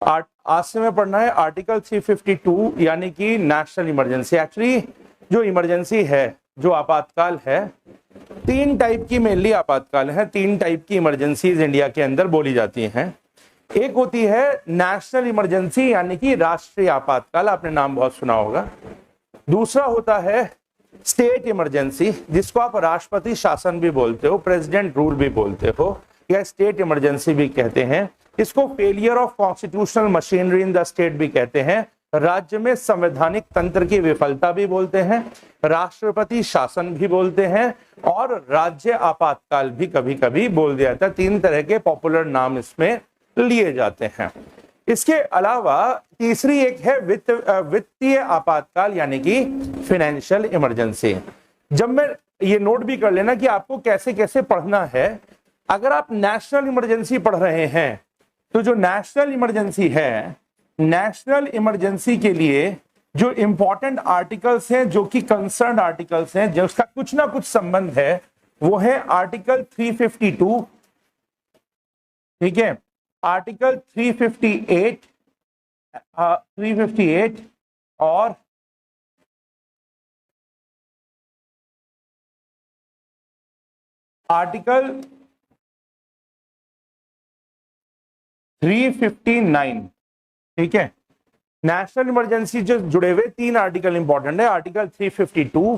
आज से में पढ़ना है आर्टिकल 352 यानी कि नेशनल इमरजेंसी। एक्चुअली जो इमरजेंसी है, जो आपातकाल है, तीन टाइप की मेनली आपातकाल है, तीन टाइप की इमरजेंसीज इंडिया के अंदर बोली जाती हैं। एक होती है नेशनल इमरजेंसी यानी कि राष्ट्रीय आपातकाल, आपने नाम बहुत सुना होगा। दूसरा होता है स्टेट इमरजेंसी, जिसको आप राष्ट्रपति शासन भी बोलते हो, प्रेसिडेंट रूल भी बोलते हो, या स्टेट इमरजेंसी भी कहते हैं। इसको failure of constitutional machinery in the state भी कहते हैं, राज्य में संवैधानिक तंत्र की विफलता भी बोलते हैं, राष्ट्रपति शासन भी बोलते हैं, और राज्य आपातकाल भी कभी कभी बोल दिया जाता है। तीन तरह के पॉपुलर नाम इसमें लिए जाते हैं। इसके अलावा तीसरी एक है वित्तीय आपातकाल यानी कि फाइनेंशियल इमरजेंसी। जब मैं ये नोट भी कर लेना कि आपको कैसे कैसे पढ़ना है। अगर आप नेशनल इमरजेंसी पढ़ रहे हैं तो जो नेशनल इमरजेंसी है, नेशनल इमरजेंसी के लिए जो इंपॉर्टेंट आर्टिकल्स हैं, जो कि कंसर्न आर्टिकल्स हैं, जिसका कुछ ना कुछ संबंध है, वो है आर्टिकल 352, ठीक है, आर्टिकल 358 और आर्टिकल 359, ठीक है। नेशनल इमरजेंसी जो जुड़े हुए तीन आर्टिकल इंपॉर्टेंट है, आर्टिकल 352,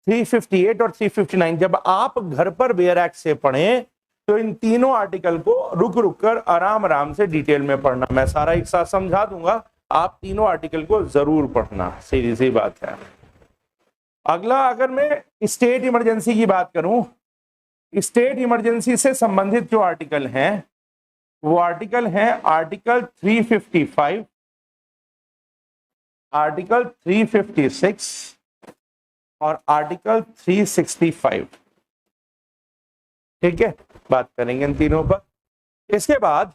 358 और 359। जब आप घर पर बेयर एक्ट से पढ़ें तो इन तीनों आर्टिकल को रुक रुक कर आराम आराम से डिटेल में पढ़ना। मैं सारा एक साथ समझा दूंगा, आप तीनों आर्टिकल को जरूर पढ़ना, सीधी सी बात है। अगला, अगर मैं स्टेट इमरजेंसी की बात करूं, स्टेट इमरजेंसी से संबंधित जो आर्टिकल हैं वो आर्टिकल है आर्टिकल 355, आर्टिकल 356 और आर्टिकल 365, ठीक है। बात करेंगे इन तीनों पर। इसके बाद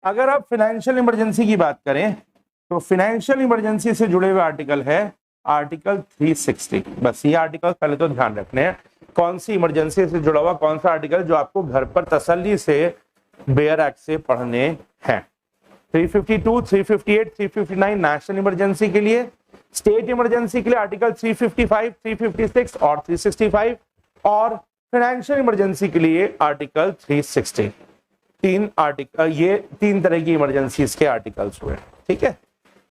अगर आप फाइनेंशियल इमरजेंसी की बात करें तो फाइनेंशियल इमरजेंसी से जुड़े हुए आर्टिकल है आर्टिकल 360। बस ये आर्टिकल पहले तो ध्यान रखने हैं, कौन सी इमरजेंसी से जुड़ा हुआ कौन सा आर्टिकल जो आपको घर पर तसल्ली से बेयर एक्ट से पढ़ने हैं। 352, 358, 359 नेशनल इमरजेंसी के लिए, स्टेट इमरजेंसी के लिए आर्टिकल 355, 356 और 365, और फाइनेंशियल इमरजेंसी के लिए आर्टिकल 360। तीन आर्टिकल, ये तीन तरह की इमरजेंसीज के आर्टिकल्स हुए, ठीक है।